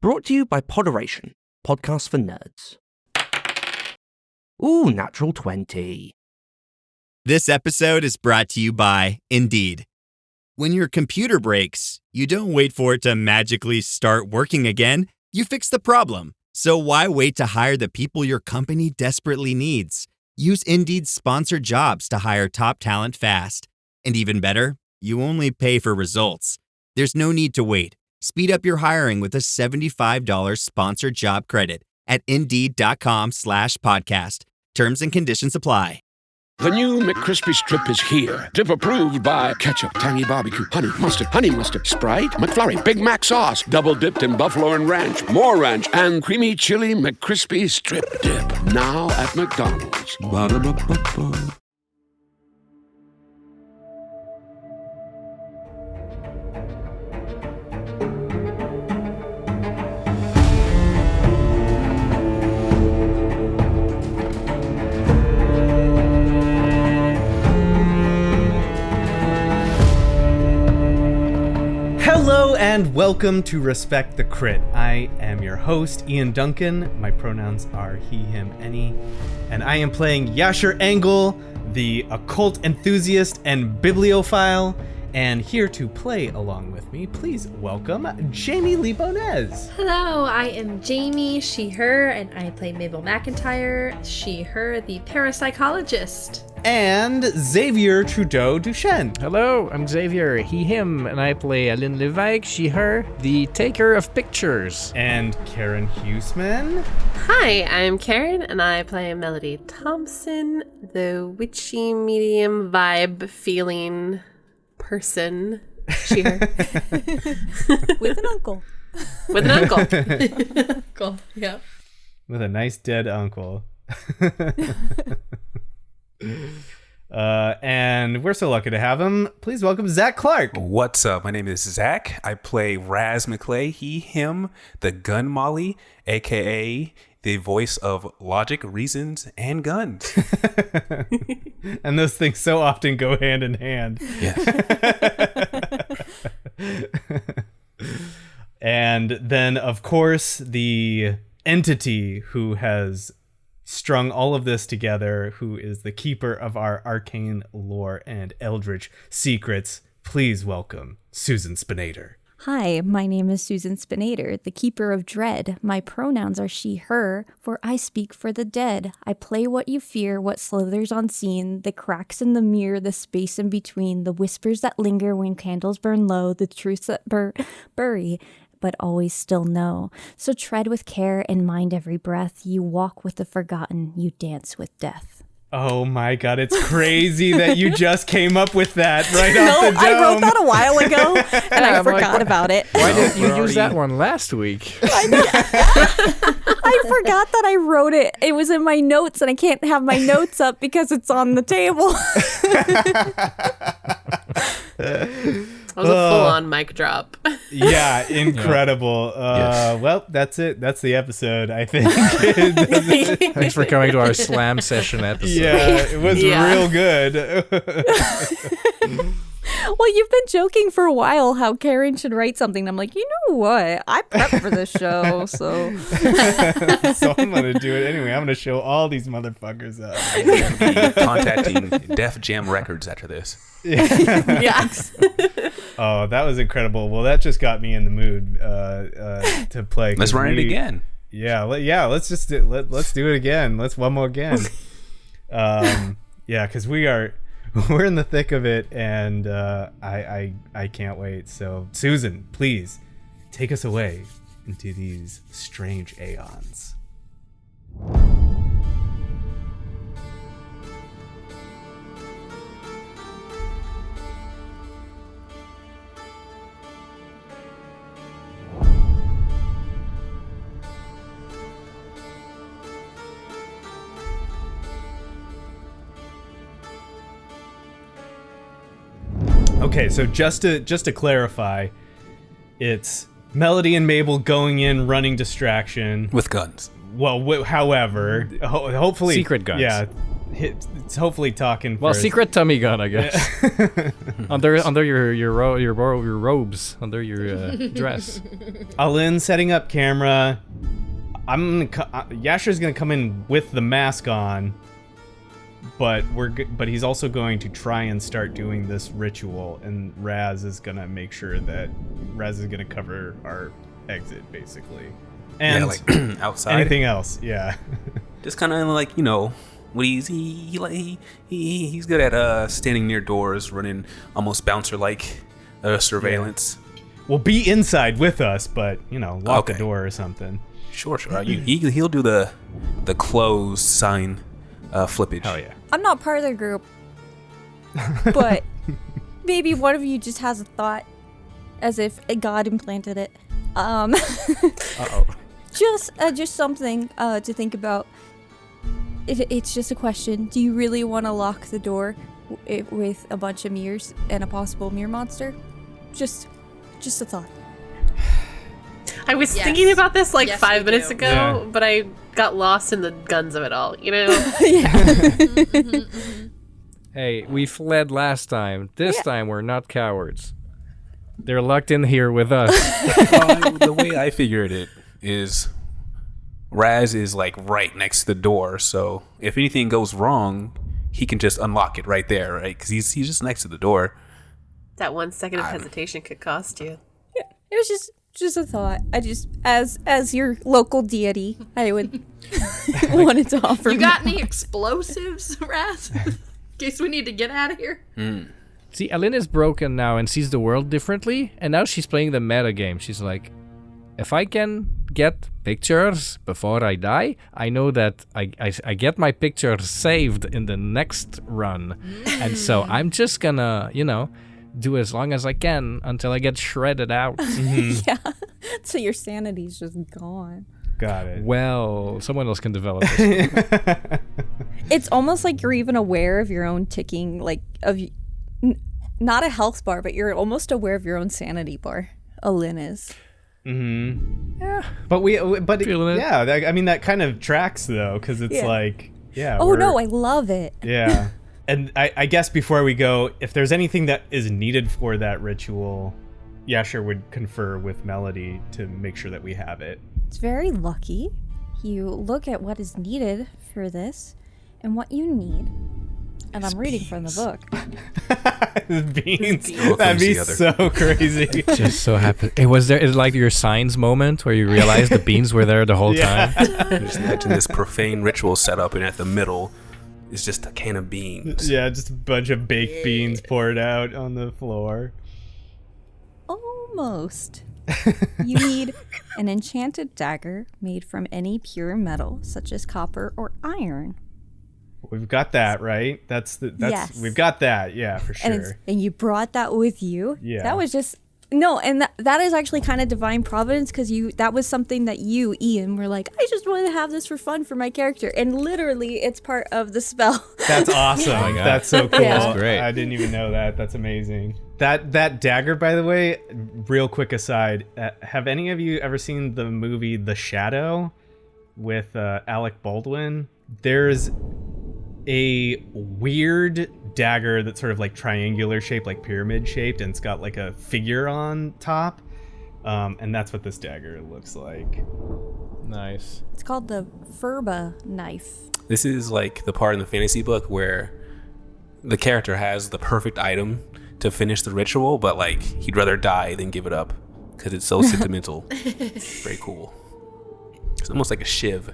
Brought to you by Poderation, podcast for nerds. Ooh, natural 20. This episode is brought to you by Indeed. When your computer breaks, you don't wait for it to magically start working again. You fix the problem. So why wait to hire the people your company desperately needs? Use Indeed's sponsored jobs to hire top talent fast. And even better, you only pay for results. There's no need to wait. Speed up your hiring with a $75 sponsored job credit at Indeed.com/podcast. Terms and conditions apply. The new McCrispy Strip is here. Dip approved by ketchup, tangy barbecue, honey mustard, Sprite, McFlurry, Big Mac sauce, double dipped in buffalo and ranch, more ranch, and creamy chili McCrispy Strip Dip. Now at McDonald's. Ba-da-ba-ba-ba. Hello and welcome to Respect the Crit. I am your host, Ian Duncan. My pronouns are he, him, any. And I am playing Yasher Angle, the occult enthusiast and bibliophile. And here to play along with me, please welcome Jamie Libonez. Hello, I am Jamie, she, her, and I play Mabel McIntyre, she, her, the parapsychologist. And Xavier Trudeau-Duchesne. Hello, I'm Xavier, he, him, and I play Aline Levesque, she, her, the taker of pictures. And Karen Huseman. Hi, I'm Karen, and I play Melody Thompson, the witchy medium vibe feeling person, she, her. With an uncle. With an uncle. Uncle, yeah. With a nice dead uncle. And we're so lucky to have him. Please welcome Zach Clark. What's up? My name is Zach. I play Raz McClay, he, him, the gun molly, aka the voice of logic, reasons, and guns. And those things so often go hand in hand. Yes. And then, of course, the entity who has strung all of this together, who is the keeper of our arcane lore and eldritch secrets. Please welcome Susan Spinator. Hi, my name is Susan Spinator, the keeper of dread. My pronouns are she, her, for I speak for the dead. I play what you fear, what slithers unseen, the cracks in the mirror, the space in between, the whispers that linger when candles burn low, the truths that bury, but always still know. So tread with care and mind every breath. You walk with the forgotten, you dance with death. Oh my god, it's crazy that you just came up with that right off the dome. I wrote that a while ago, and I forgot about it. Why didn't you use that one last week? I know. I forgot that I wrote it. It was in my notes, and I can't have my notes up because it's on the table. That was a full-on mic drop. Yeah, incredible. Yes. Well, that's it. That's the episode, I think. Thanks for coming to our slam session episode. Yeah, it was real good. Well, you've been joking for a while how Karen should write something. I'm like, you know what? I prepped for this show, so. So I'm going to do it anyway. I'm going to show all these motherfuckers up. I'm going to be contacting Def Jam Records after this. Yes. Oh, that was incredible. Well, that just got me in the mood to play. Let's run it again. Yeah, let's just let's do it again. Let's one more again. Yeah, because we're in the thick of it, and I can't wait. So, Susan, please take us away into these strange aeons. Okay, so just to clarify, it's Melody and Mabel going in, running distraction with guns. Well, however, hopefully secret guns. Yeah, it's hopefully talking. Well, first. secret tummy gun, I guess. under your robes, under your dress. Alin setting up camera. Yasher's gonna come in with the mask on, but he's also going to try and start doing this ritual, and Raz is gonna make sure that Raz is gonna cover our exit, basically. And like outside. Anything else? Yeah. Just kind of like, you know, what he's good at standing near doors, running almost bouncer like surveillance. Well, be inside with us, but you know, lock the Okay. door or something. Sure. He'll do the close sign flippage. Oh yeah. I'm not part of the group, but maybe one of you just has a thought, as if a god implanted it. Uh-oh. Just something to think about. It's just a question. Do you really want to lock the door with a bunch of mirrors and a possible mirror monster? Just a thought. I was Yes. thinking about this like Yes, 5 we minutes do. ago, Yeah. but I got lost in the guns of it all, you know? Hey, we fled last time. This time we're not cowards. They're locked in here with us. The way I figured it is Raz is like right next to the door, so if anything goes wrong, he can just unlock it right there, right? Because he's just next to the door. That 1 second of hesitation could cost you. It was just a thought. I just, as your local deity, I would wanted to offer. You got any explosives, Raz? In case we need to get out of here. See, Alin is broken now and sees the world differently, and now she's playing the meta game. She's like, if I can get pictures before I die, I know that I get my pictures saved in the next run. And so I'm just gonna, do as long as I can until I get shredded out. Yeah. So your sanity's just gone. Got it. Well, someone else can develop this. It's almost like you're even aware of your own ticking, like not a health bar, but you're almost aware of your own sanity bar. Alin is. Yeah. But Feeling it. yeah, I mean that kind of tracks though, because it's Yeah. like, yeah. Oh no, I love it. Yeah. And I guess before we go, if there's anything that is needed for that ritual, Yasher would confer with Melody to make sure that we have it. It's very lucky. You look at what is needed for this and what you need. And I'm reading from the book. Beans. Both That'd be comes so crazy. Just so happy. It's like your signs moment where you realize the beans were there the whole time. Just imagine this profane ritual set up, and at the middle is just a can of beans. Yeah, just a bunch of baked beans poured out on the floor. Almost. You need an enchanted dagger made from any pure metal, such as copper or iron. We've got that, right? That's Yes. We've got that, yeah, for sure. And you brought that with you. Yeah. That was just no, and that is actually kind of divine providence, because that was something that you, Ian, were like, I just want to have this for fun for my character, and literally it's part of the spell. That's awesome. Oh my God. That's so cool. Yeah. That's great. I didn't even know that. That's amazing. That dagger, by the way, real quick aside, have any of you ever seen the movie The Shadow with Alec Baldwin? There's a weird dagger that's sort of like triangular shaped, like pyramid shaped, and it's got like a figure on top. And that's what this dagger looks like. Nice. It's called the Furba knife. This is like the part in the fantasy book where the character has the perfect item to finish the ritual, but like he'd rather die than give it up because it's so sentimental. Very cool. It's almost like a shiv.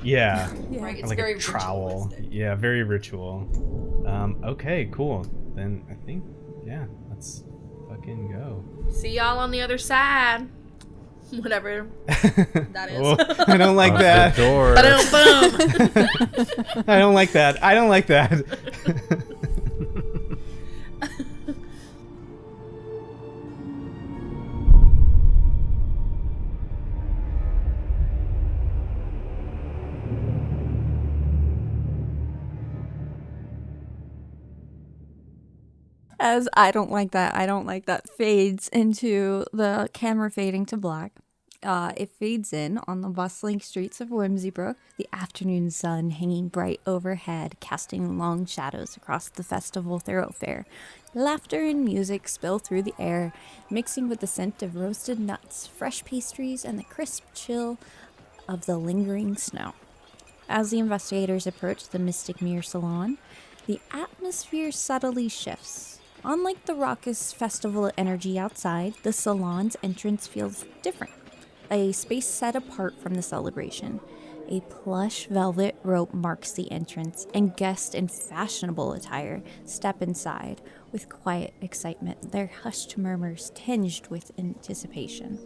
Yeah. Right, it's Like very a trowel. ritualistic. Yeah, very ritual. Okay, cool. Then I think, yeah, let's fucking go. See y'all on the other side. Whatever that is. Oh, I don't like that. Door. Ba-dum-bum. I don't like that. I don't like that. As I don't like that fades into the camera fading to black. It fades in on the bustling streets of Whimsybrook, the afternoon sun hanging bright overhead, casting long shadows across the festival thoroughfare. Laughter and music spill through the air, mixing with the scent of roasted nuts, fresh pastries, and the crisp chill of the lingering snow. As the investigators approach the Mystic Mirror Salon, the atmosphere subtly shifts. Unlike the raucous festival energy outside, the salon's entrance feels different. A space set apart from the celebration. A plush velvet rope marks the entrance, and guests in fashionable attire step inside with quiet excitement, their hushed murmurs tinged with anticipation.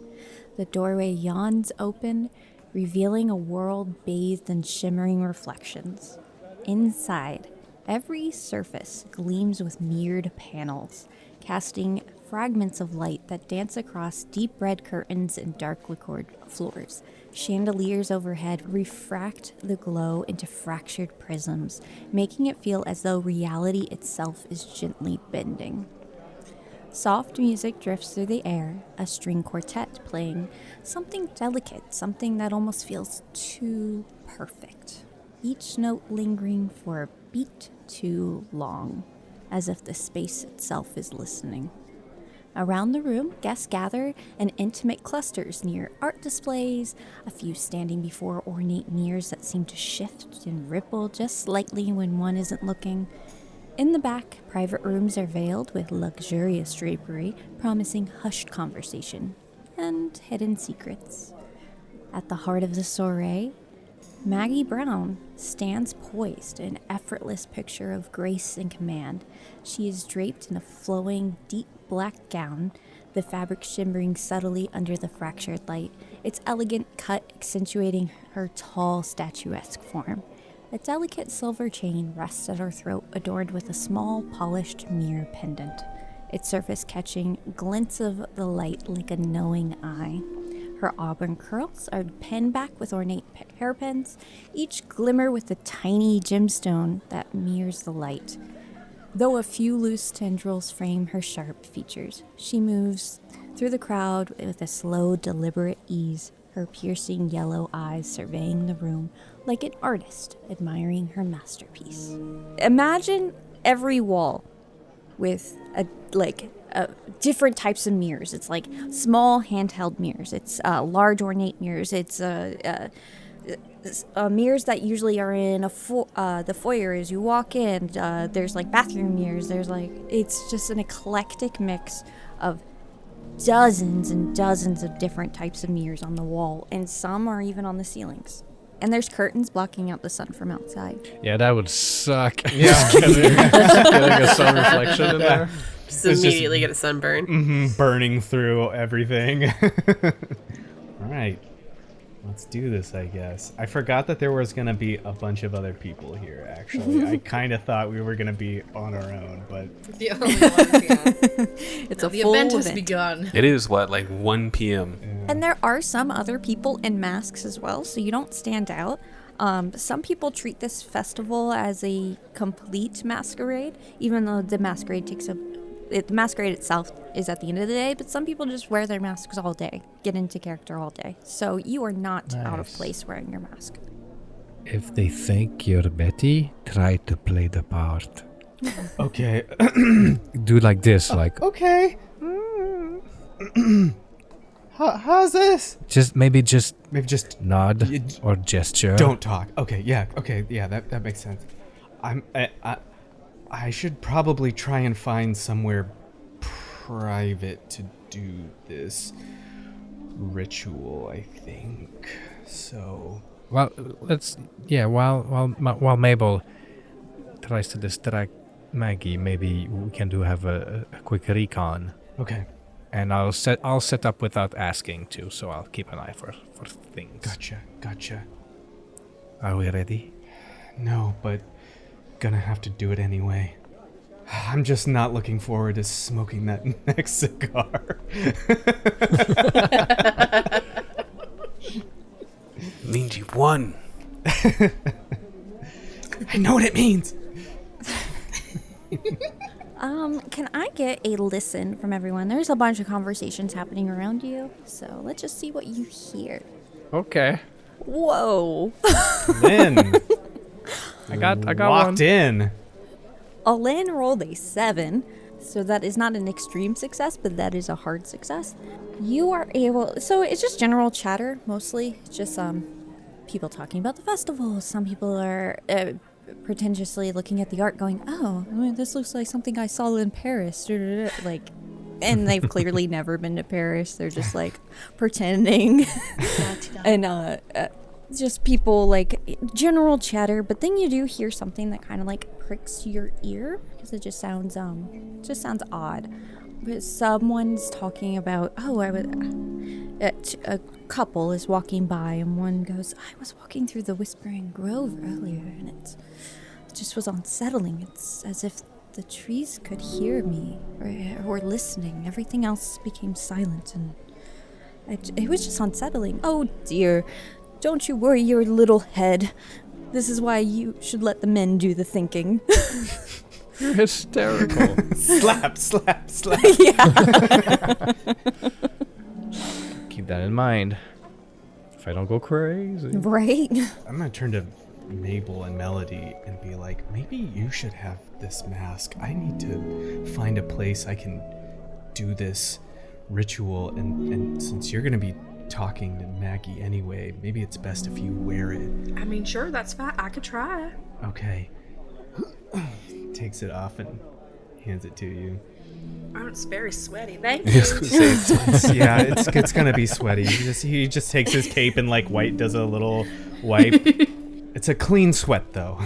The doorway yawns open, revealing a world bathed in shimmering reflections. Inside, every surface gleams with mirrored panels, casting fragments of light that dance across deep red curtains and dark lacquered floors. Chandeliers overhead refract the glow into fractured prisms, making it feel as though reality itself is gently bending. Soft music drifts through the air, a string quartet playing something delicate, something that almost feels too perfect. Each note lingering for a beat too long, as if the space itself is listening. Around the room, guests gather in intimate clusters near art displays, a few standing before ornate mirrors that seem to shift and ripple just slightly when one isn't looking. In the back, private rooms are veiled with luxurious drapery, promising hushed conversation and hidden secrets. At the heart of the soiree, Maggie Brown stands poised, an effortless picture of grace and command. She is draped in a flowing, deep black gown, the fabric shimmering subtly under the fractured light, its elegant cut accentuating her tall, statuesque form. A delicate silver chain rests at her throat, adorned with a small, polished mirror pendant, its surface catching glints of the light like a knowing eye. Her auburn curls are pinned back with ornate hairpins, each glimmer with a tiny gemstone that mirrors the light. Though a few loose tendrils frame her sharp features, she moves through the crowd with a slow, deliberate ease, her piercing yellow eyes surveying the room like an artist admiring her masterpiece. Imagine every wall with different types of mirrors. It's like small handheld mirrors. It's large ornate mirrors. It's mirrors that usually are in the foyer as you walk in. There's like bathroom mirrors. It's just an eclectic mix of dozens and dozens of different types of mirrors on the wall, and some are even on the ceilings. And there's curtains blocking out the sun from outside. Yeah, that would suck. Yeah, getting a sun reflection in there. Just immediately get a sunburn. Burning through everything. All right. Let's do this, I guess. I forgot that there was going to be a bunch of other people here, actually. I kind of thought we were going to be on our own, but... The only ones, yeah. It's a the full event has begun. It is, like 1 p.m.? And there are some other people in masks as well, so you don't stand out. Some people treat this festival as a complete masquerade, even though the masquerade the masquerade itself is at the end of the day, but some people just wear their masks all day, get into character all day. So you are not out of place wearing your mask. If they think you're Betty, try to play the part. Okay. Do like this, like... Okay. How's this? Maybe just nod You or gesture. Don't talk. Okay, yeah, that makes sense. I should probably try and find somewhere private to do this ritual, I think. So... Well, while Mabel tries to distract Maggie, maybe we can have a quick recon. Okay. And I'll set up without asking too, so I'll keep an eye for things. Gotcha. Are we ready? No, but gonna have to do it anyway. I'm just not looking forward to smoking that next cigar. Means you won. I know what it means. Can I get a listen from everyone. There's a bunch of conversations happening around you, so let's just see what you hear. Okay. Whoa. Lynn. I got Walked one. in. Alin rolled a 7, so that is not an extreme success, but that is a hard success. You are able, so it's just general chatter, mostly. It's just people talking about the festival. Some people are pretentiously looking at the art going, oh, this looks like something I saw in Paris. Like, and they've clearly never been to Paris. They're just like pretending. And just people like general chatter, but then you do hear something that kind of like pricks your ear because it just sounds odd. But someone's talking about, a couple is walking by and one goes, I was walking through the Whispering Grove earlier and it just was unsettling. It's as if the trees could hear me or listening. Everything else became silent and it was just unsettling. Oh dear. Don't you worry your little head. This is why you should let the men do the thinking. You're hysterical. Slap. Yeah. Keep that in mind. If I don't go crazy. Right? I'm gonna turn to Mabel and Melody and be like, maybe you should have this mask. I need to find a place I can do this ritual, and since you're gonna be talking to Maggie anyway, maybe it's best if you wear it. I mean, sure, that's fine. I could try. Okay. Takes it off and hands it to you. Oh, it's very sweaty. Thank you. Yeah, it's gonna be sweaty. He just takes his cape and like does a little wipe. It's a clean sweat though.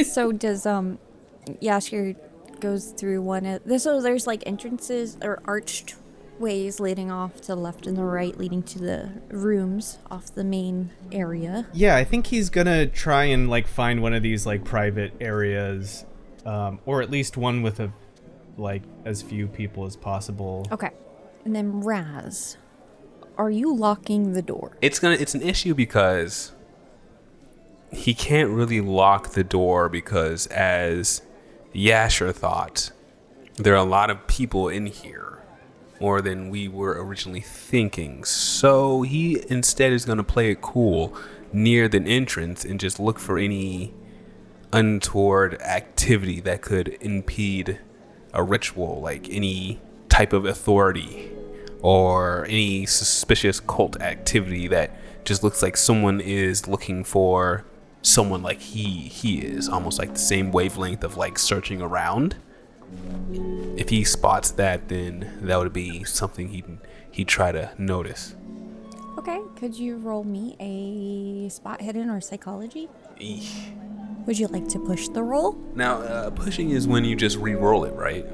So does Yashir goes through one of there's like entrances or arched ways leading off to the left and the right, leading to the rooms off the main area. Yeah, I think he's gonna try and like find one of these like private areas, or at least one with as few people as possible. Okay. And then Raz, are you locking the door? It's an issue because he can't really lock the door because, as Yasher thought, there are a lot of people in here, more than we were originally thinking. So he instead is going to play it cool near the entrance and just look for any untoward activity that could impede a ritual, like any type of authority or any suspicious cult activity that just looks like someone is looking for someone like he is, almost like the same wavelength of like searching around. If he spots that, then that would be something he'd try to notice. Okay, could you roll me a spot hidden or psychology? Would you like to push the roll? Now, pushing is when you just re-roll it, right?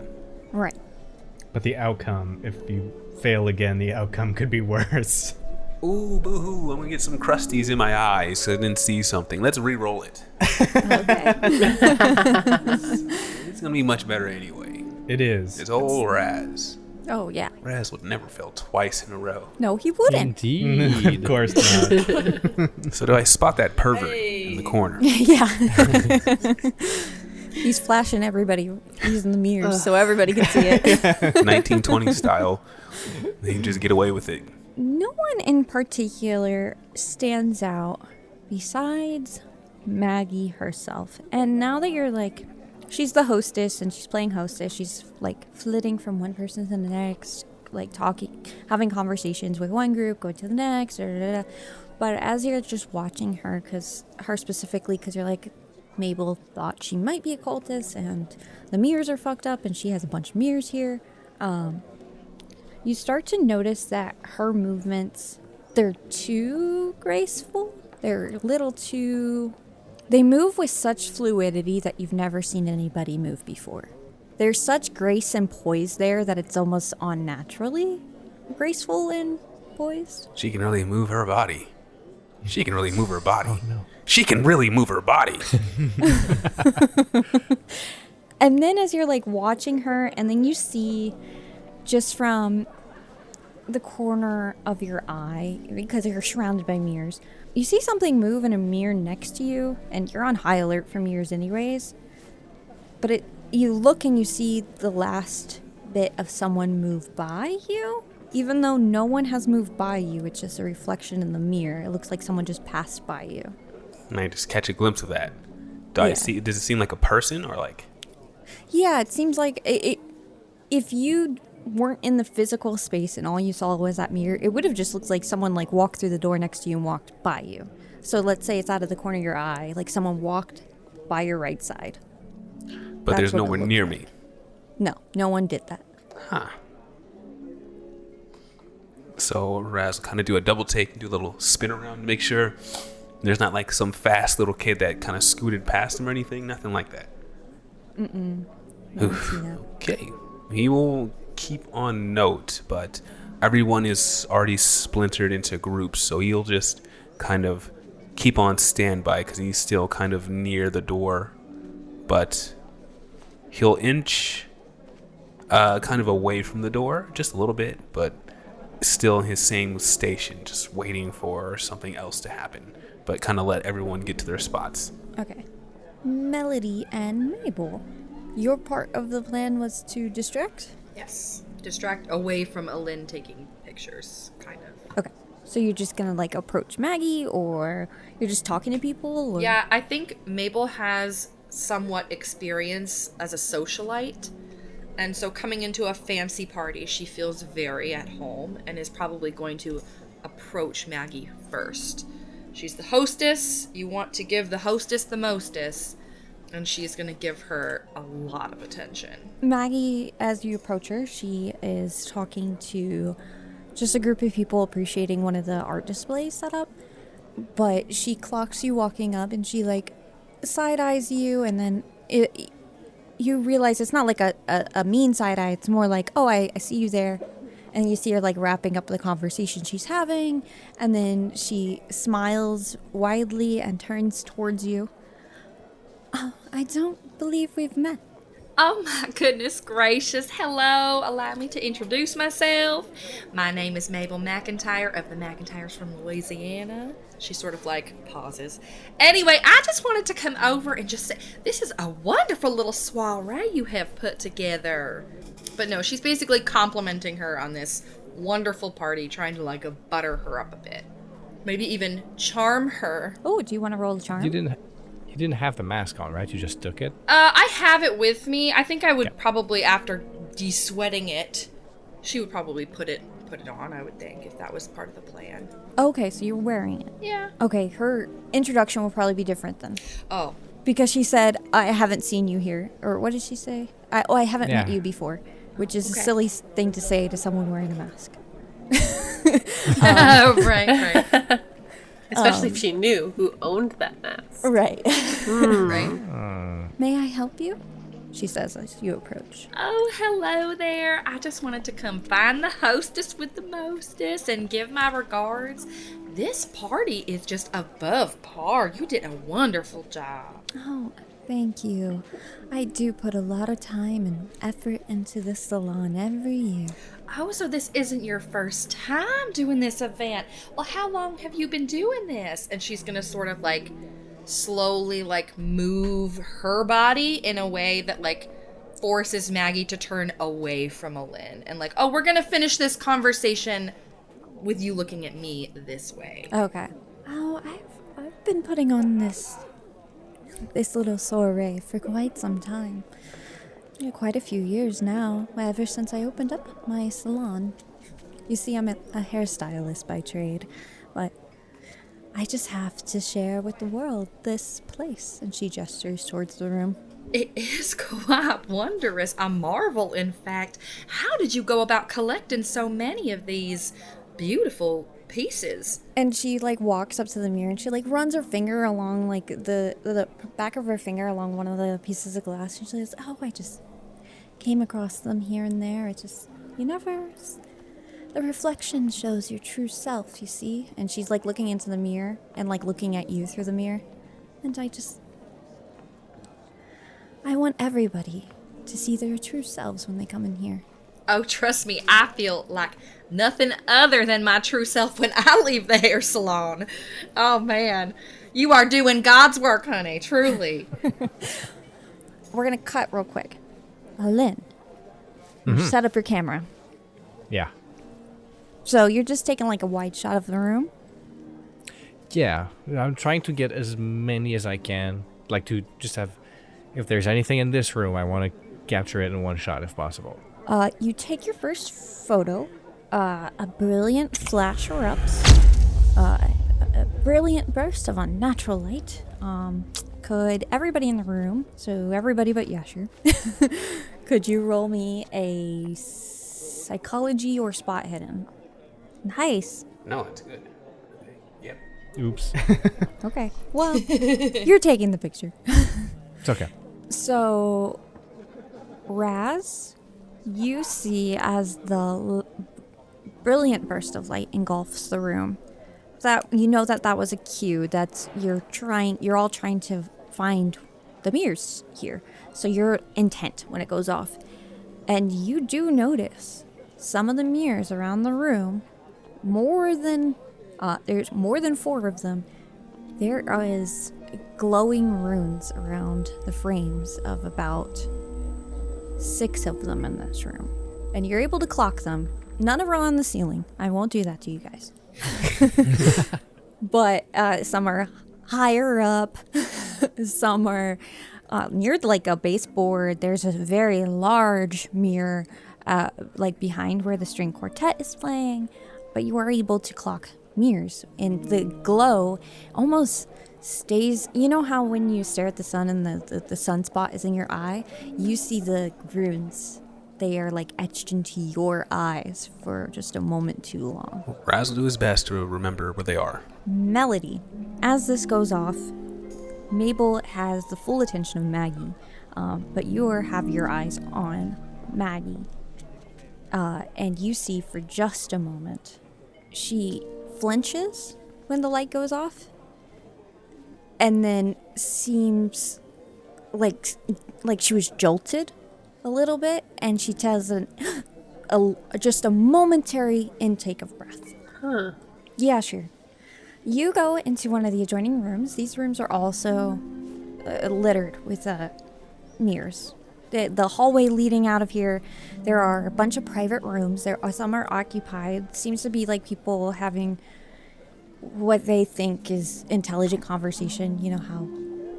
Right. But the outcome, if you fail again, the outcome could be worse. Ooh, boo-hoo, I'm gonna get some crusties in my eyes so I didn't see something. Let's re-roll it. Okay. It's gonna be much better anyway. It is. It's old Raz. Oh, yeah. Raz would never fail twice in a row. No, he wouldn't. Indeed. Of course not. So do I spot that pervert in the corner? Yeah. He's flashing everybody using the mirrors so everybody can see it. 1920 style. They can just get away with it. No one in particular stands out besides Maggie herself. And now that you're like, she's the hostess and she's playing hostess, she's like flitting from one person to the next, like talking, having conversations with one group, going to the next, but as you're just watching her, because you're like, Mabel thought she might be a cultist and the mirrors are fucked up and she has a bunch of mirrors here. You start to notice that her movements, they're too graceful. They're a little too... They move with such fluidity that you've never seen anybody move before. There's such grace and poise there that it's almost unnaturally graceful and poised. She can really move her body. She can really move her body. Oh, no. She can really move her body. And then as you're like watching her, and then you see just from the corner of your eye, because you're surrounded by mirrors, you see something move in a mirror next to you, and you're on high alert for mirrors anyways, but you look and you see the last bit of someone move by you. Even though no one has moved by you, it's just a reflection in the mirror. It looks like someone just passed by you. And I just catch a glimpse of that. Does it seem like a person or like? Yeah, it seems like if you weren't in the physical space and all you saw was that mirror, it would have just looked like someone like walked through the door next to you and walked by you. So let's say it's out of the corner of your eye, like someone walked by your right side. But That's there's what it nowhere looked near like. me. No one did that. Huh. So Raz will kind of do a double take and do a little spin around to make sure there's not like some fast little kid that kind of scooted past him or anything. Nothing like that. No one see that. Okay. He will keep on note, but everyone is already splintered into groups, so he'll just kind of keep on standby because he's still kind of near the door. But he'll inch kind of away from the door just a little bit, but still in his same station, just waiting for something else to happen, but kind of let everyone get to their spots. Okay. Melody and Mabel, your part of the plan was to distract? Yes. Distract away from Alin taking pictures, kind of. Okay. So you're just gonna like approach Maggie, or you're just talking to people? Or? Yeah, I think Mabel has somewhat experience as a socialite. And so coming into a fancy party, she feels very at home and is probably going to approach Maggie first. She's the hostess. You want to give the hostess the mostest. And she's going to give her a lot of attention. Maggie, as you approach her, she is talking to just a group of people appreciating one of the art displays set up. But she clocks you walking up and she like side-eyes you, and then you realize it's not like a mean side-eye. It's more like, oh, I see you there. And you see her like wrapping up the conversation she's having. And then she smiles widely and turns towards you. Oh, I don't believe we've met. Oh my goodness gracious. Hello. Allow me to introduce myself. My name is Mabel McIntyre of the McIntyres from Louisiana. She sort of like pauses. Anyway, I just wanted to come over and just say, this is a wonderful little soiree you have put together. But no, she's basically complimenting her on this wonderful party, trying to like butter her up a bit. Maybe even charm her. Oh, do you want to roll a charm? You didn't have the mask on, right? You just took it? I have it with me. I think I would probably, after de-sweating it, she would probably put it on, I would think, if that was part of the plan. Okay, so you're wearing it. Yeah. Okay, her introduction will probably be different then. Oh. Because she said, I haven't seen you here. Or what did she say? I haven't met you before. Which is a silly thing to say to someone wearing a mask. Right. Especially if she knew who owned that mask. Right. Right. May I help you? She says as you approach. Oh, hello there. I just wanted to come find the hostess with the mostest and give my regards. This party is just above par. You did a wonderful job. Oh, thank you. I do put a lot of time and effort into this salon every year. Oh, so this isn't your first time doing this event. Well, how long have you been doing this? And she's gonna sort of like slowly like move her body in a way that like forces Maggie to turn away from Alin and like, oh, we're gonna finish this conversation with you looking at me this way. Okay. Oh, I've been putting on this little soiree for quite some time. Yeah, quite a few years now, ever since I opened up my salon. You see, I'm a hairstylist by trade, but I just have to share with the world this place. And she gestures towards the room. It is quite wondrous. A marvel, in fact. How did you go about collecting so many of these beautiful pieces? And she like walks up to the mirror and she like runs her finger along like the back of her finger along one of the pieces of glass. And she says, oh, I just came across them here and there. It just, the reflection shows your true self, you see? And she's like looking into the mirror and like looking at you through the mirror. And I want everybody to see their true selves when they come in here. Oh, trust me, I feel like nothing other than my true self when I leave the hair salon. Oh, man. You are doing God's work, honey, truly. we're gonna cut real quick. Lynn, set up your camera. Yeah. So you're just taking like a wide shot of the room. Yeah, I'm trying to get as many as I can. Like to just have, if there's anything in this room, I want to capture it in one shot if possible. You take your first photo. A brilliant flash erupts. A brilliant burst of unnatural light. Could everybody in the room, so everybody but Yasher, could you roll me a psychology or spot hidden? Nice. No, it's good. Okay. Yep. Oops. Okay. Well, you're taking the picture. It's okay. So, Raz, you see as the brilliant burst of light engulfs the room, that you know that was a cue. That's you're all trying to find the mirrors here. So you're intent when it goes off. And you do notice some of the mirrors around the room, there's more than 4 of them. There is glowing runes around the frames of about 6 of them in this room. And you're able to clock them. None of them are on the ceiling. I won't do that to you guys. But some are higher up. Some are near like a baseboard. There's a very large mirror like behind where the string quartet is playing. But you are able to clock mirrors. And the glow almost stays. You know how when you stare at the sun and the sunspot is in your eye? You see the runes. They are like etched into your eyes for just a moment too long. Raz will do his best to remember where they are. Melody. As this goes off, Mabel has the full attention of Maggie, but you have your eyes on Maggie. And you see for just a moment, she flinches when the light goes off, and then seems like she was jolted a little bit, and she has just a momentary intake of breath. Huh. Yeah, sure. You go into one of the adjoining rooms. These rooms are also littered with mirrors. The hallway leading out of here, there are a bunch of private rooms. Some are occupied. Seems to be like people having what they think is intelligent conversation. You know how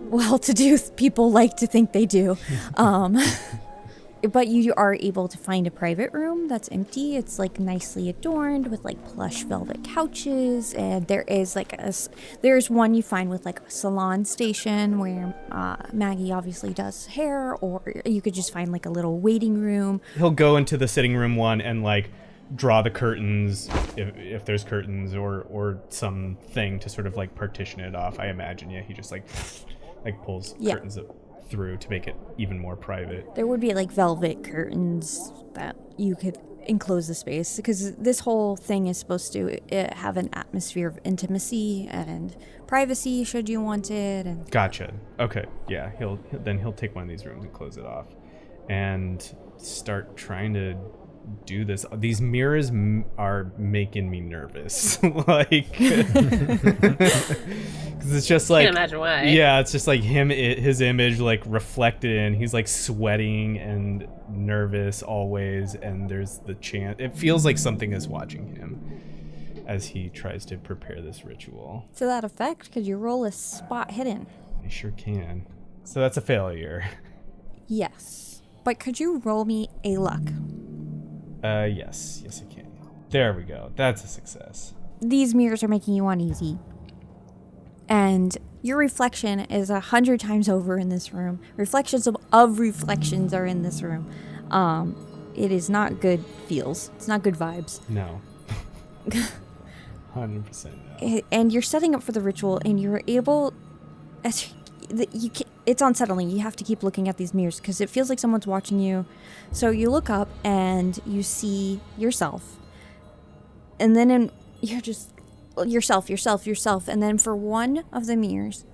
well-to-do people like to think they do. But you are able to find a private room that's empty. It's like nicely adorned with like plush velvet couches, and there is like there's one you find with like a salon station where Maggie obviously does hair, or you could just find like a little waiting room. He'll go into the sitting room one and like draw the curtains if there's curtains or something to sort of like partition it off. I imagine, yeah, he just like pulls curtains up through to make it even more private. There would be like velvet curtains that you could enclose the space, because this whole thing is supposed to have an atmosphere of intimacy and privacy should you want it. And Gotcha. Okay. Yeah, he'll take one of these rooms and close it off and start trying to do this. These mirrors are making me nervous. Like, because it's just like, I can't imagine why. Yeah, it's just like his image like reflected in. He's like sweating and nervous always, and there's the chance. It feels like something is watching him as he tries to prepare this ritual. to that effect, could you roll a spot hidden? I sure can. So that's a failure. Yes. But could you roll me a luck? Yes I can. There we go. That's a success. These mirrors are making you uneasy. And your reflection is 100 times over in this room. Reflections of reflections are in this room. It is not good feels. It's not good vibes. No. 100% no. And you're setting up for the ritual, and you're able... It's unsettling. You have to keep looking at these mirrors because it feels like someone's watching you. So you look up and you see yourself. And then you're just yourself. And then for one of the mirrors,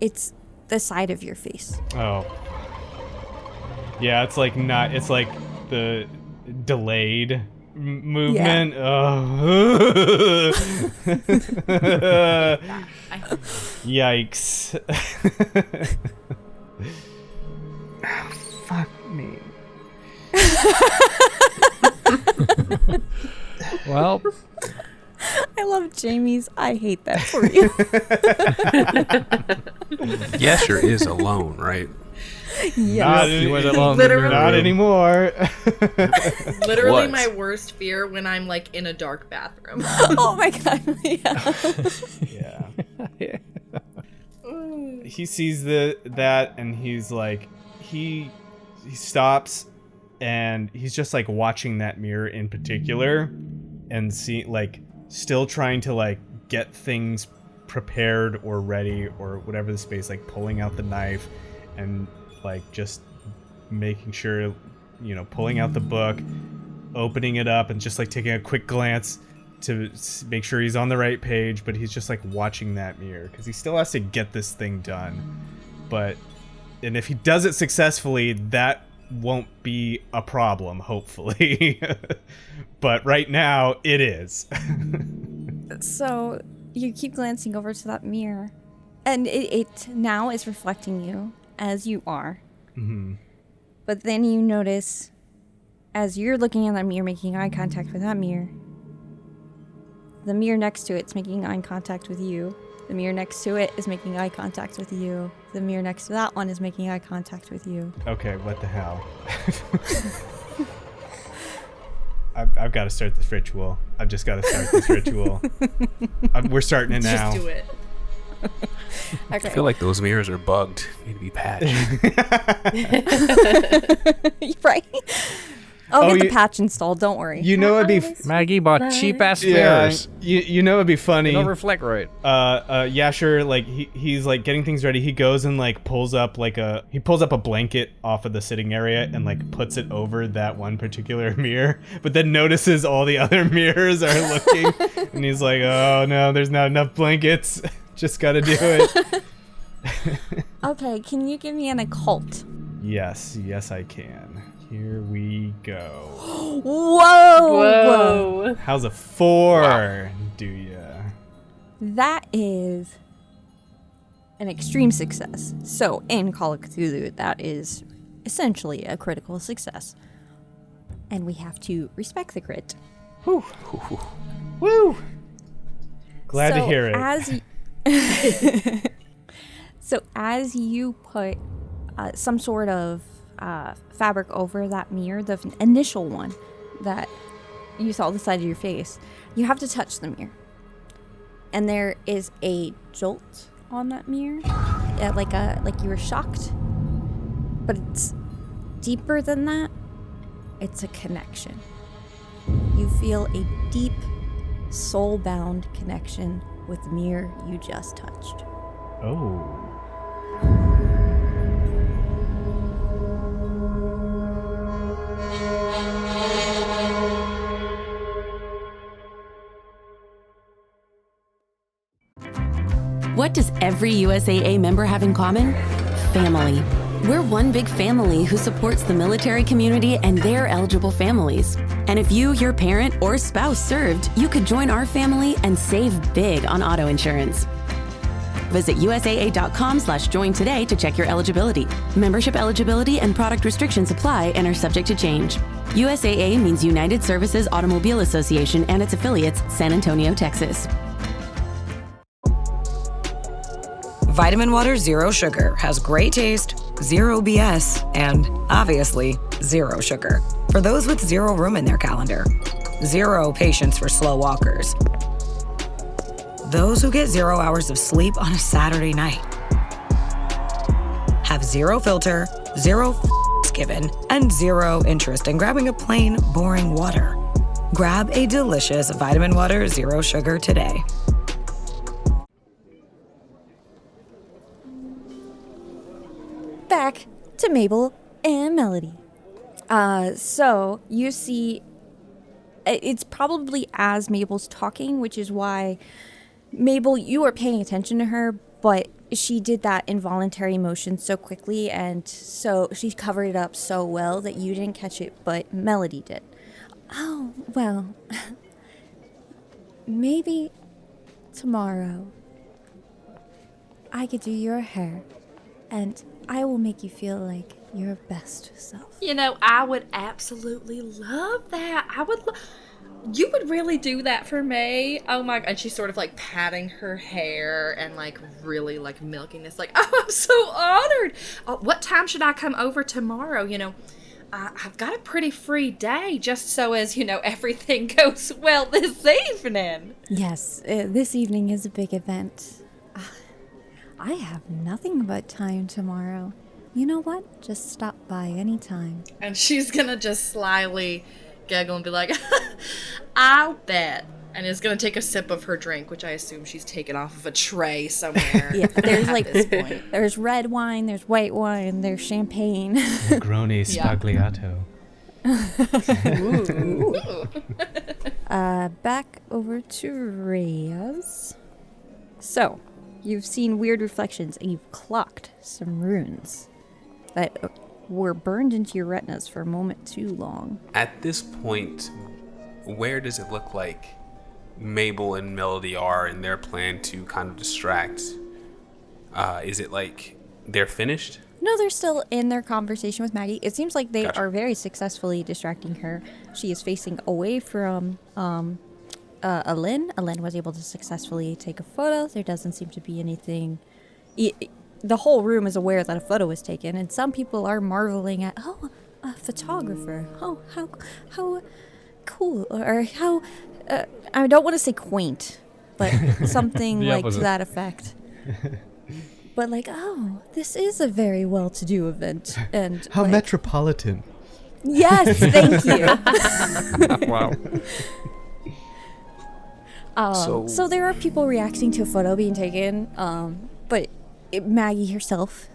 it's the side of your face. Oh. Yeah, it's like the delayed movement. Oh. Yikes. Fuck me. Well, I love Jamie's. I hate that for you. Yasher is alone, right? Not, he was alone. Literally. not anymore. Literally Was. my worst fear when I'm like in a dark bathroom. Oh my god. Yeah. He sees that and he's like, he stops and he's just like watching that mirror in particular and still trying to like get things prepared or ready or whatever the space, like pulling out the knife and like just making sure, pulling out the book, opening it up and just like taking a quick glance to make sure he's on the right page, but he's just like watching that mirror because he still has to get this thing done. And if he does it successfully, that won't be a problem, hopefully. But right now, it is. So you keep glancing over to that mirror, and it now is reflecting you as you are. Mm-hmm. But then you notice, as you're looking in that mirror, making eye contact with that mirror, the mirror next to it's making eye contact with you. The mirror next to it is making eye contact with you. The mirror next to that one is making eye contact with you. Okay, what the hell? I've got to start this ritual. I've just got to start this ritual. We're starting it now. Just do it. Okay. I feel like those mirrors are bugged. Need to be patched. Right? I'll get the you- patch installed, don't worry. It'd be Maggie bought cheap ass yeah. mirrors. It'd be funny. They don't reflect right. Yasher, like he's like getting things ready. He goes and like pulls up a blanket off of the sitting area and like puts it over that one particular mirror, but then notices all the other mirrors are looking and he's like, oh no, there's not enough blankets. Just gotta do it. Okay, can you give me an occult? Yes, I can. Here we go. Whoa! How's a 4 do ya? That is an extreme success. So in Call of Cthulhu, that is essentially a critical success. And we have to respect the crit. Woo! Glad to hear it. So as you put some sort of fabric over that mirror, the initial one that you saw the side of your face, you have to touch the mirror. And there is a jolt on that mirror, like you were shocked. But it's deeper than that. It's a connection. You feel a deep, soul-bound connection with the mirror you just touched. Oh. What does every USAA member have in common? Family. We're one big family who supports the military community and their eligible families. And if you, your parent, or spouse served, you could join our family and save big on auto insurance. Visit USAA.com/join today to check your eligibility. Membership eligibility and product restrictions apply and are subject to change. USAA means United Services Automobile Association and its affiliates, San Antonio, Texas. Vitamin Water Zero Sugar has great taste, zero BS, and obviously zero sugar. For those with zero room in their calendar. Zero patience for slow walkers. Those who get 0 hours of sleep on a Saturday night. Have zero filter, zero given, and zero interest in grabbing a plain, boring water. Grab a delicious Vitamin Water Zero Sugar today. Back to Mabel and Melody. So you see, it's probably as Mabel's talking, which is why, Mabel, you are paying attention to her, but she did that involuntary motion so quickly, and so she covered it up so well that you didn't catch it, but Melody did. Oh, well, maybe tomorrow I could do your hair, and I will make you feel like your best self. You know, I would absolutely love that. You would really do that for me. Oh my, and she's sort of like patting her hair and like really like milking this, like, oh, I'm so honored. What time should I come over tomorrow? You know, I've got a pretty free day, just so as, you know, everything goes well this evening. Yes, this evening is a big event. I have nothing but time tomorrow. You know what? Just stop by anytime. And she's gonna just slyly giggle and be like, I'll bet. And is gonna take a sip of her drink, which I assume she's taken off of a tray somewhere. Yeah, there's like this point. There's red wine, there's white wine, there's champagne. Negroni Spagliato. Back over to Reyes. So, you've seen weird reflections and you've clocked some runes that were burned into your retinas for a moment too long. At this point, where does it look like Mabel and Melody are in their plan to kind of distract? Is it like they're finished? No, they're still in their conversation with Maggie. It seems like they are very successfully distracting her. She is facing away from Alin. Alin was able to successfully take a photo. There doesn't seem to be anything... The whole room is aware that a photo was taken, and some people are marveling at, oh, a photographer. Oh, how cool. Or how... I don't want to say quaint, but something like to that effect. But like, oh, this is a very well-to-do event. And how like, metropolitan. Yes, thank you. Wow. So there are people reacting to a photo being taken, but Maggie herself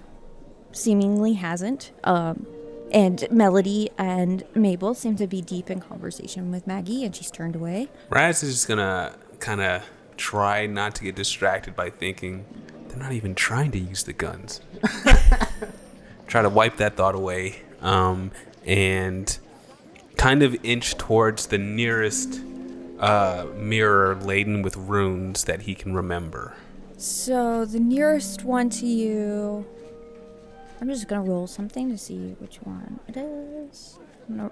seemingly hasn't. And Melody and Mabel seem to be deep in conversation with Maggie, and she's turned away. Raz is just gonna kind of try not to get distracted by thinking they're not even trying to use the guns. Try to wipe that thought away, and kind of inch towards the nearest mirror laden with runes that he can remember. So the nearest one to you... I'm just going to roll something to see which one it is.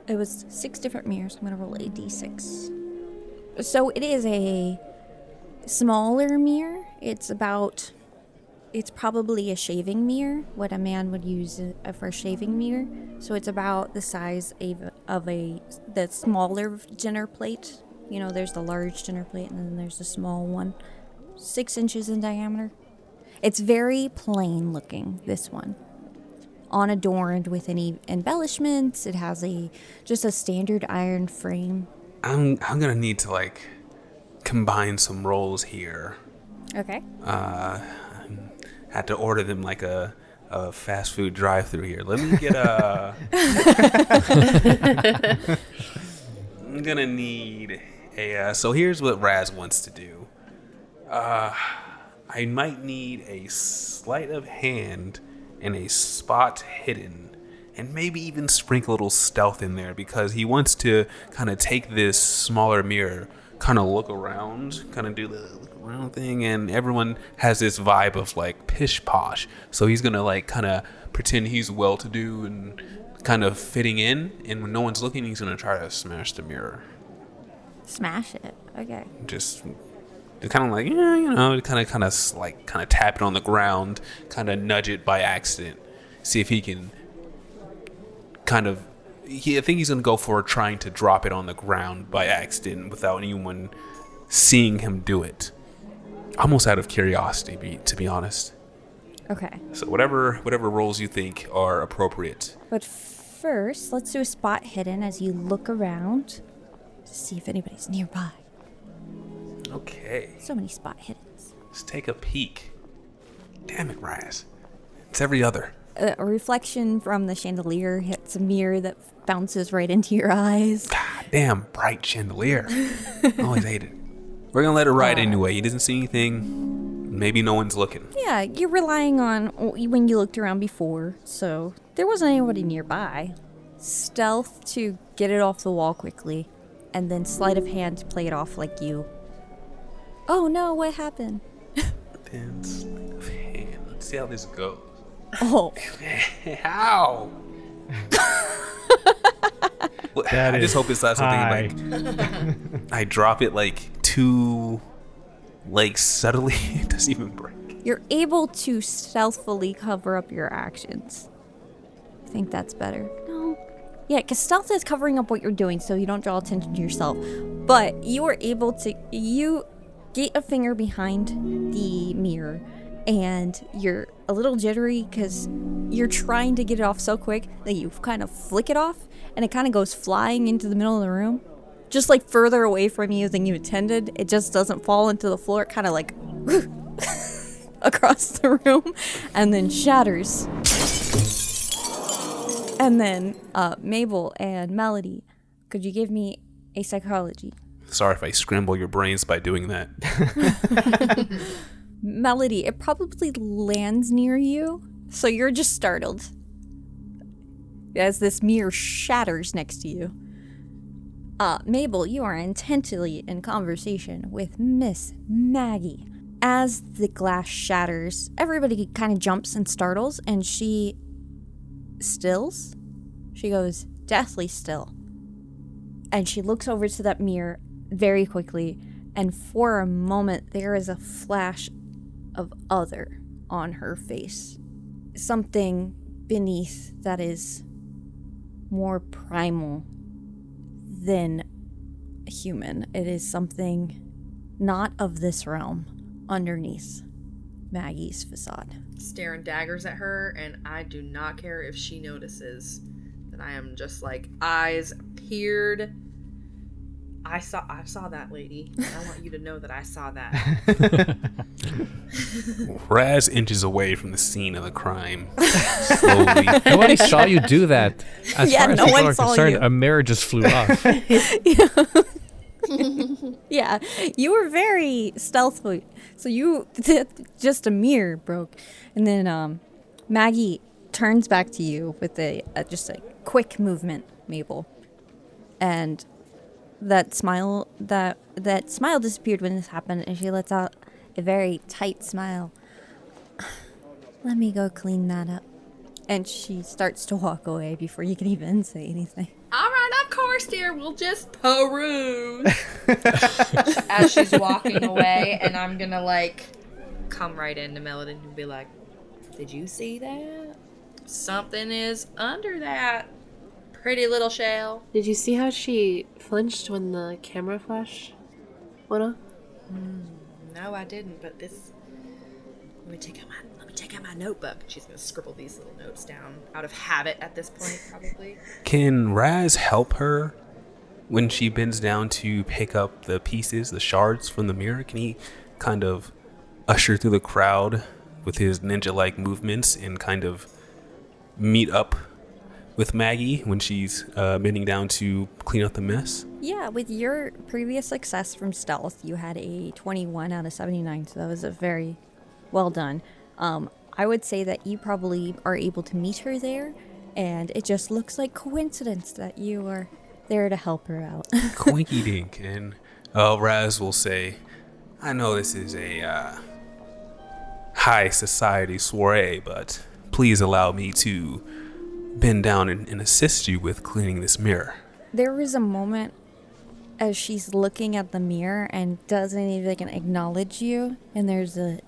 It was 6 different mirrors. I'm going to roll a d6. So it is a smaller mirror. It's probably a shaving mirror, what a man would use for a shaving mirror. So it's about the size of the smaller dinner plate. You know, there's the large dinner plate and then there's the small one. 6 inches in diameter. It's very plain looking, this one. Unadorned with any embellishments. It has just a standard iron frame. I'm gonna need to like combine some rolls here. Okay. Had to order them like a fast food drive-through here. Let me get a. I'm gonna need a. So here's what Raz wants to do. I might need a sleight of hand and a spot hidden, and maybe even sprinkle a little stealth in there, because he wants to kind of take this smaller mirror, kind of look around, kind of do the look around thing, and everyone has this vibe of like pish posh. So he's gonna like kind of pretend he's well-to-do and kind of fitting in, and when no one's looking, he's gonna try to smash the mirror. Smash it. Okay. Just kind of like, yeah, you know, kind of tap it on the ground, kind of nudge it by accident. See if he can I think he's going to go for trying to drop it on the ground by accident without anyone seeing him do it. Almost out of curiosity, to be honest. Okay. So whatever roles you think are appropriate. But first, let's do a spot hidden as you look around to see if anybody's nearby. Okay. So many spot hiddens. Let's take a peek. Damn it, Raz. It's every other. A reflection from the chandelier hits a mirror that bounces right into your eyes. God damn, bright chandelier. Always hated it. We're going to let it ride anyway. He doesn't see anything. Maybe no one's looking. Yeah, you're relying on when you looked around before, so there wasn't anybody nearby. Stealth to get it off the wall quickly, and then sleight of hand to play it off like you. Oh no, what happened? Then sleight of hand. Let's see how this goes. Oh. How? I just hope it's not something like I drop it like too like subtly. It doesn't even break. You're able to stealthily cover up your actions. I think that's better. No. Yeah, because stealth is covering up what you're doing so you don't draw attention to yourself. But you are able to... You get a finger behind the mirror and you're a little jittery because you're trying to get it off so quick that you kind of flick it off and it kind of goes flying into the middle of the room. Just like further away from you than you intended. It just doesn't fall into the floor. It kind of like... across the room and then shatters. And then Mabel and Melody, could you give me a psychology? Sorry if I scramble your brains by doing that. Melody, it probably lands near you, so you're just startled as this mirror shatters next to you. Mabel, you are intently in conversation with Miss Maggie. As the glass shatters, everybody kind of jumps and startles, and she stills. She goes deathly still. And she looks over to that mirror very quickly, and for a moment, there is a flash of other on her face. Something beneath that is more primal than human. It is something not of this realm. Underneath Maggie's facade. Staring daggers at her, and I do not care if she notices that I am just like eyes peered. I saw that lady. I want you to know that I saw that. Raz inches away from the scene of the crime. Slowly. Nobody saw you do that. As Yeah, far as no people one are saw concerned, you. a mirror just flew off. Yeah, you were very stealthy. So just a mirror broke. And then Maggie turns back to you with just a quick movement, Mabel. And that smile disappeared when this happened, and she lets out a very tight smile. Let me go clean that up. And she starts to walk away before you can even say anything. All right, of course, dear. We'll just peruse. As she's walking away, and I'm gonna like come right into Melody and be like, "Did you see that? Something is under that pretty little shell." Did you see how she flinched when the camera flash went off? No, I didn't. But this. Let me take out my notebook. She's gonna scribble these little notes down out of habit at this point, probably. Can Raz help her when she bends down to pick up the pieces, the shards from the mirror? Can he kind of usher through the crowd with his ninja-like movements and kind of meet up with Maggie when she's bending down to clean up the mess? Yeah, with your previous success from stealth, you had a 21 out of 79, so that was a very well done. I would say that you probably are able to meet her there, and it just looks like coincidence that you are there to help her out. Quinky dink. And Raz will say, I know this is a high society soiree, but please allow me to bend down and assist you with cleaning this mirror. There was a moment as she's looking at the mirror and doesn't even acknowledge you, and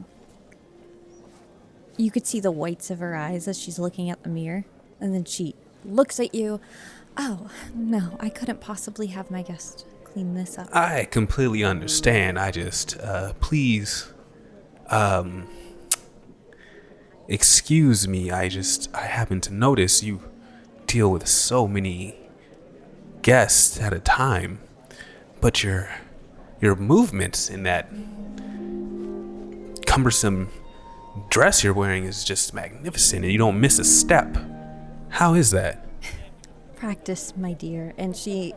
you could see the whites of her eyes as she's looking at the mirror, and then she looks at you. Oh, no, I couldn't possibly have my guest clean this up. I completely understand. I just, please, excuse me. I happen to notice you deal with so many guests at a time, but your movements in that cumbersome dress you're wearing is just magnificent, and you don't miss a step. How is that? Practice, my dear. And she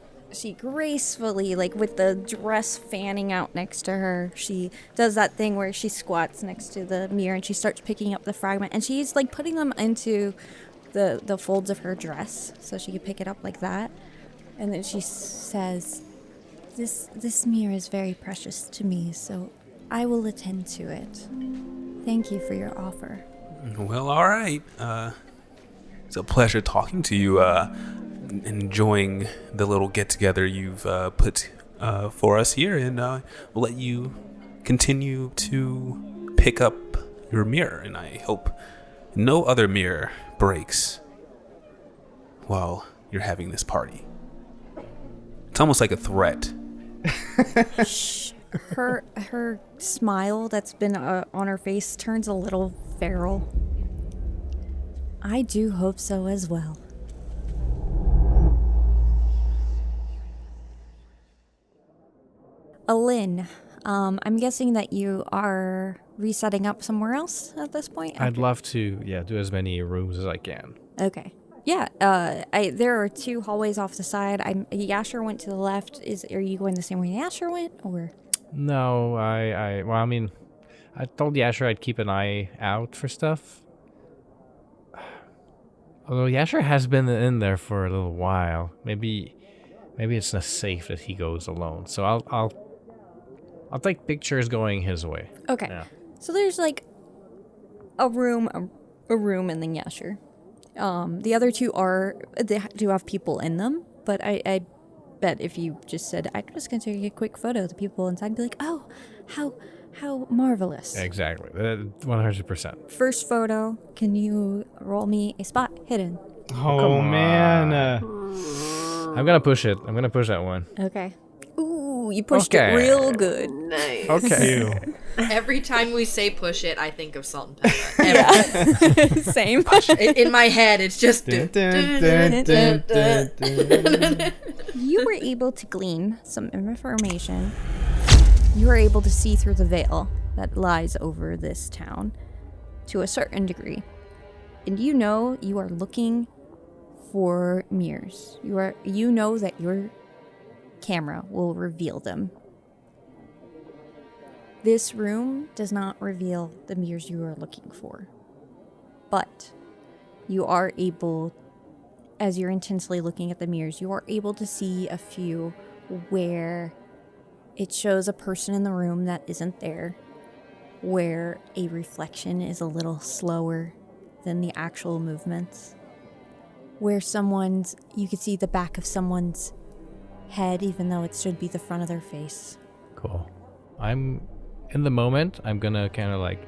gracefully, like with the dress fanning out next to her, she does that thing where she squats next to the mirror and she starts picking up the fragment, and she's like putting them into the folds of her dress so she can pick it up like that. And then she says, this mirror is very precious to me, so I will attend to it. Thank you for your offer. Well, all right. It's a pleasure talking to you. Enjoying the little get-together you've put for us here, and we'll let you continue to pick up your mirror, and I hope no other mirror breaks while you're having this party. It's almost like a threat. Her smile that's been on her face turns a little feral. I do hope so as well. Alin, I'm guessing that you are resetting up somewhere else at this point? I'd love to, do as many rooms as I can. Okay. Yeah, there are 2 hallways off the side. Yasher went to the left. Are you going the same way Yasher went, or? No, I told Yasher I'd keep an eye out for stuff. Although Yasher has been in there for a little while. Maybe it's not safe that he goes alone. So I'll take pictures going his way. Okay. Yeah. So there's like a room, and then Yasher. The other 2 they do have people in them, but I bet if you just said, I'm just going to take a quick photo of the people inside, and be like, oh, how marvelous. Exactly. 100%. First photo, can you roll me a spot hidden? Oh, man. I'm going to push it. I'm going to push that one. Okay. Ooh, you pushed it real good. Nice. Okay. Every time we say push it, I think of Salt and Pepper. Yeah. Same. In my head, it's just... You were able to glean some information. You are able to see through the veil that lies over this town to a certain degree. And you know you are looking for mirrors. You know that your camera will reveal them. This room does not reveal the mirrors you are looking for. But you are able, as you're intensely looking at the mirrors, you are able to see a few where it shows a person in the room that isn't there, where a reflection is a little slower than the actual movements, where you could see the back of someone's head even though it should be the front of their face. Cool. In the moment, I'm gonna kind of like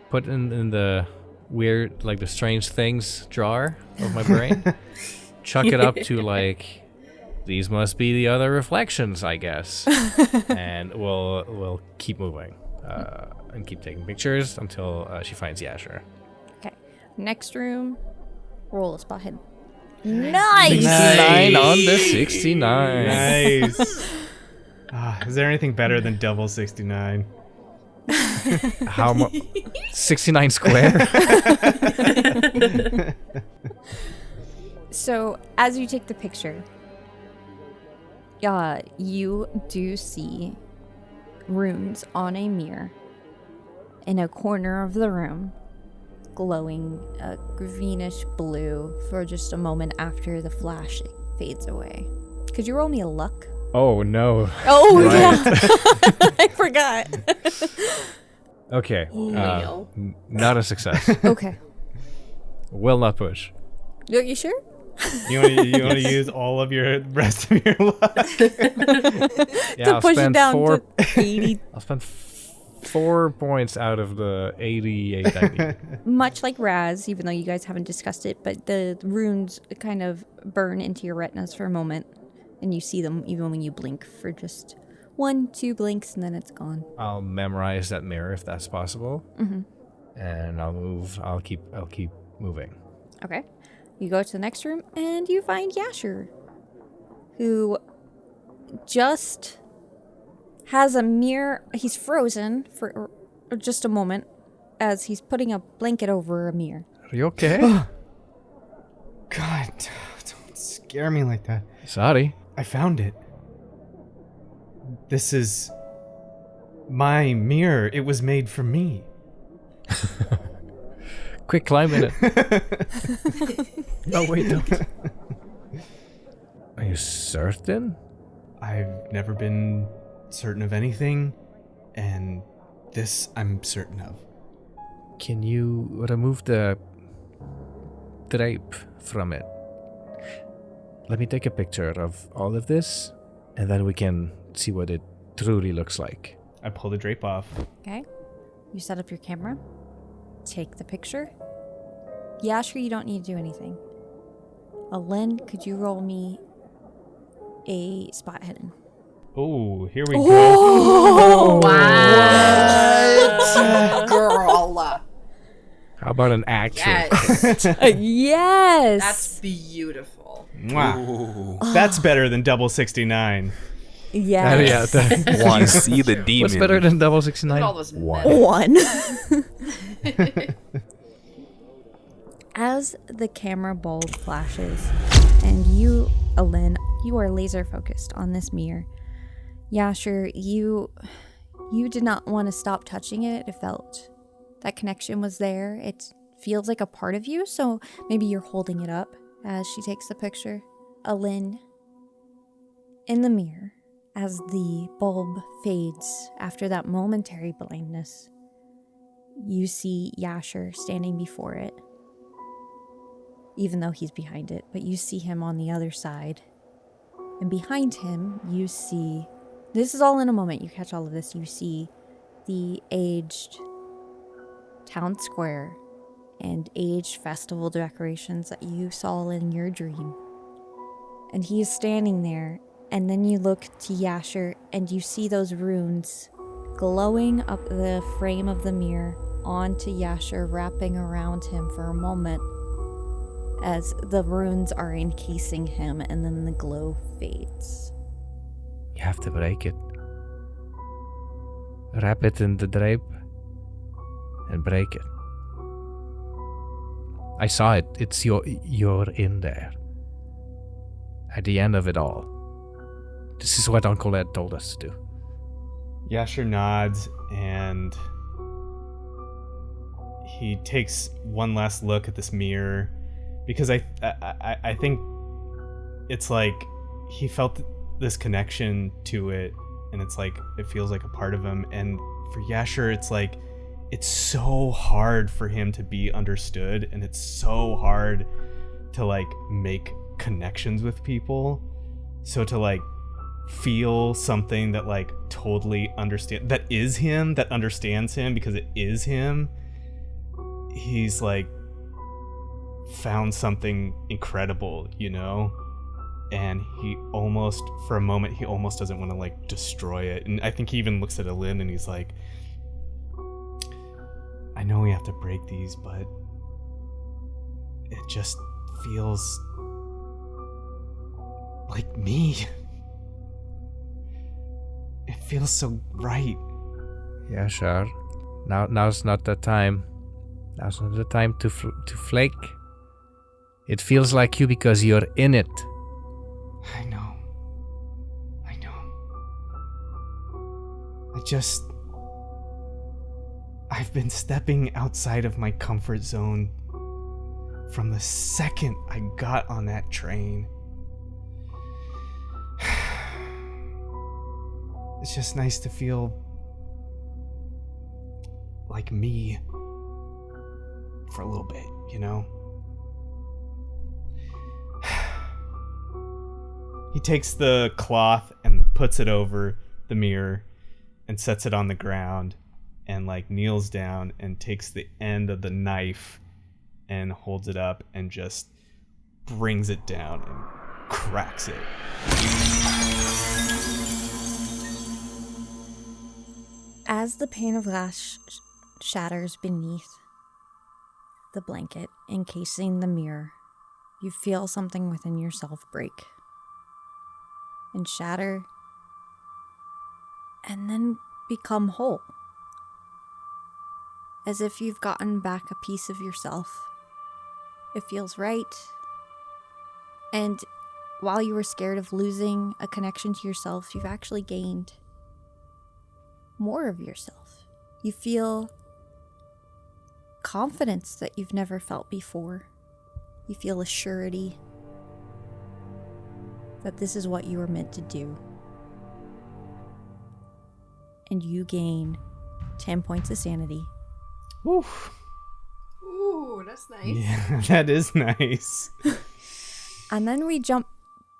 put in the weird, like the strange things drawer of my brain, chuck it up to like, these must be the other reflections, I guess. And we'll keep moving and keep taking pictures until she finds Yasher. Okay. Next room, roll a spot hidden. Nice! 69 on the 69. Nice. Is there anything better than double 69? How much? 69 square? So, as you take the picture, you do see runes on a mirror in a corner of the room, glowing a greenish blue for just a moment after the flash fades away. Could you roll me a luck? Oh, no. Oh, yeah. I forgot. Okay. Not a success. Okay. Will not push. Are you sure? You want to use all of your rest of your luck? Yeah, to push it down to 80. I'll spend 4 points out of the 88 I need. Much like Raz, even though you guys haven't discussed it, but the runes kind of burn into your retinas for a moment, and you see them even when you blink for just 1-2 blinks, and then it's gone. I'll memorize that mirror if that's possible. Mm-hmm. And I'll move. I'll keep moving. Okay. You go to the next room, and you find Yasher, who just has a mirror. He's frozen for just a moment as he's putting a blanket over a mirror. Are you okay? God, don't scare me like that. Sorry. I found it. This is my mirror. It was made for me. Quick, climb in it. No, wait, don't. Are you certain? I've never been certain of anything, and this I'm certain of. Can you remove the drape from it. Let me take a picture of all of this, and then we can see what it truly looks like. I pull the drape off. Okay. You set up your camera. Take the picture. Yasher, you don't need to do anything. Alin, could you roll me a spot hidden? Oh, here we Oh, go. wow. Girl. How about an action? Yes. Yes. That's beautiful. Mwah. That's better than double 69. Yes. You see the demon. What's better than double Look 69? at all those One. As the camera bulb flashes, and you, Alin, you are laser focused on this mirror. Yasher, you did not want to stop touching it. It felt that connection was there. It feels like a part of you, so maybe you're holding it up as she takes the picture. Alin, in the mirror, as the bulb fades after that momentary blindness, you see Yasher standing before it. Even though he's behind it, but you see him on the other side. And behind him, you see, this is all in a moment, you catch all of this, you see the aged town square and aged festival decorations that you saw in your dream. And he is standing there, and then you look to Yasher and you see those runes glowing up the frame of the mirror onto Yasher, wrapping around him for a moment as the runes are encasing him, and then the glow fades. You have to break it. Wrap it in the drape and break it. I saw it. It's you're in there. At the end of it all. This is what Uncle Ed told us to do. Yasher nods, and he takes one last look at this mirror, because I think it's like he felt this connection to it, and it's like it feels like a part of him. And for Yasher, it's like it's so hard for him to be understood, and it's so hard to like make connections with people. So to like feel something that like totally that is him, that understands him because it is him, he's like found something incredible, you know? And he almost, for a moment, he almost doesn't want to like destroy it. And I think he even looks at Alin and he's like, I know we have to break these, but it just feels like me. It feels so right. Yeah, sure. Now's not the time. Now's not the time to flake. It feels like you because you're in it. I know. I've been stepping outside of my comfort zone from the second I got on that train. It's just nice to feel like me for a little bit, you know? He takes the cloth and puts it over the mirror and sets it on the ground and like kneels down and takes the end of the knife and holds it up and just brings it down and cracks it. As the pane of glass shatters beneath the blanket encasing the mirror, you feel something within yourself break and shatter and then become whole. As if you've gotten back a piece of yourself. It feels right. And while you were scared of losing a connection to yourself, you've actually gained more of yourself. You feel confidence that you've never felt before. You feel a surety that this is what you were meant to do. And you gain 10 points of sanity. Oof. Ooh, that's nice. Yeah, that is nice. And then we jump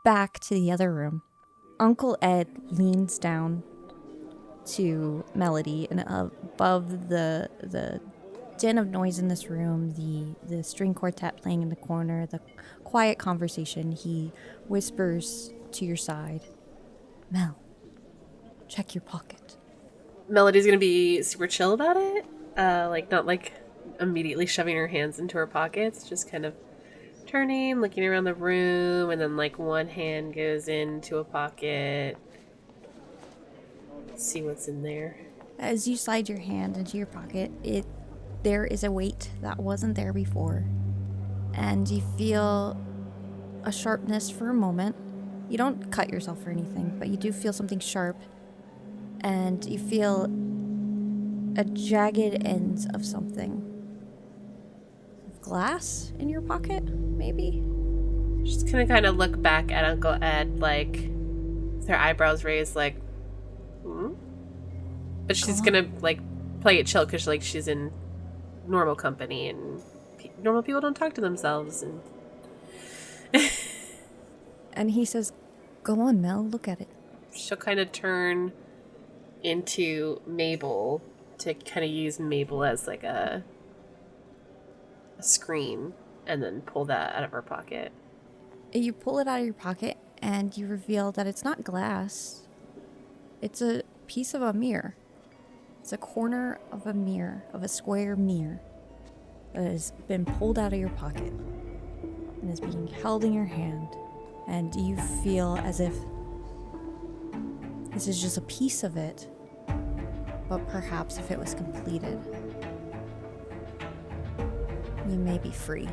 back to the other room. Uncle Ed leans down to Melody, and above the din of noise in this room, the string quartet playing in the corner, the quiet conversation, he whispers to your side, "Mel, check your pocket." Melody's gonna be super chill about it. Not immediately shoving her hands into her pockets, just kind of turning, looking around the room, and then one hand goes into a pocket. See what's in there. As you slide your hand into your pocket, there is a weight that wasn't there before. And you feel a sharpness for a moment. You don't cut yourself or anything, but you do feel something sharp. And you feel a jagged ends of something. Glass in your pocket, maybe? She's gonna kind of look back at Uncle Ed, with her eyebrows raised, hmm? But she's gonna, play it chill, because, she's in normal company, and normal people don't talk to themselves, and... And he says, "Go on, Mel, look at it." She'll kind of turn into Mabel to kind of use Mabel as, a screen, and then pull that out of her pocket. You pull it out of your pocket, and you reveal that it's not glass. It's a piece of a mirror. It's a corner of a mirror, of a square mirror, that has been pulled out of your pocket and is being held in your hand. And you feel as if this is just a piece of it, but perhaps if it was completed, you may be free.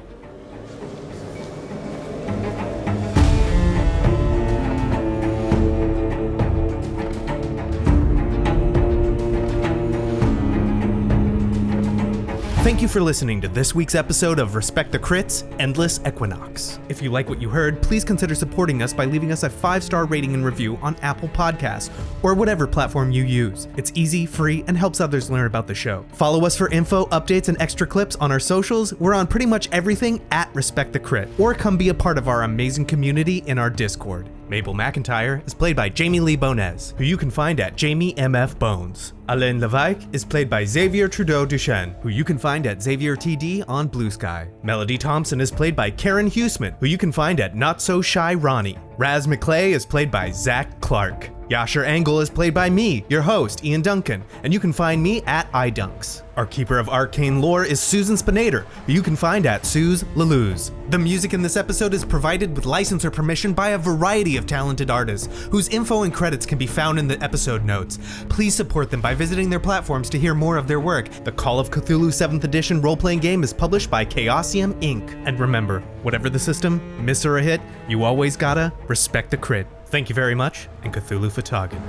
Thank you for listening to this week's episode of Respect the Crits, Endless Equinox. If you like what you heard, please consider supporting us by leaving us a 5-star rating and review on Apple Podcasts or whatever platform you use. It's easy, free, and helps others learn about the show. Follow us for info, updates, and extra clips on our socials. We're on pretty much everything at Respect the Crit, or come be a part of our amazing community in our Discord. Mabel McIntyre is played by Jamie Lee Bonez, who you can find at Jamie MF Bones. Alain Levesque is played by Xavier Trudeau Duchesne, who you can find at Xavier TD on Blue Sky. Melody Thompson is played by Karen Huseman, who you can find at Not So Shy Ronnie. Raz McClay is played by Zach Clark. Yasher Angle is played by me, your host, Ian Duncan, and you can find me at iDunks. Our keeper of arcane lore is Susan Spinator, who you can find at Suze Laluz. The music in this episode is provided with license or permission by a variety of talented artists, whose info and credits can be found in the episode notes. Please support them by visiting their platforms to hear more of their work. The Call of Cthulhu 7th edition role-playing game is published by Chaosium Inc. And remember, whatever the system, miss or a hit, you always gotta respect the crit. Thank you very much, and Cthulhu Fatagan.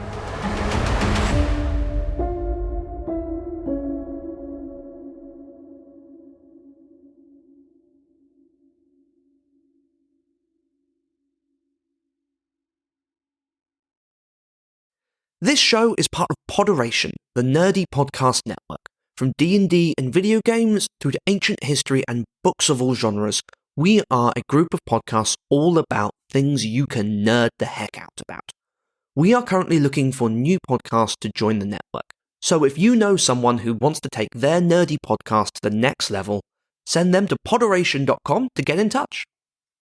This show is part of Poderation, the nerdy podcast network. From D&D and video games through to ancient history and books of all genres, we are a group of podcasts all about things you can nerd the heck out about. We are currently looking for new podcasts to join the network. So if you know someone who wants to take their nerdy podcast to the next level, send them to poderation.com to get in touch.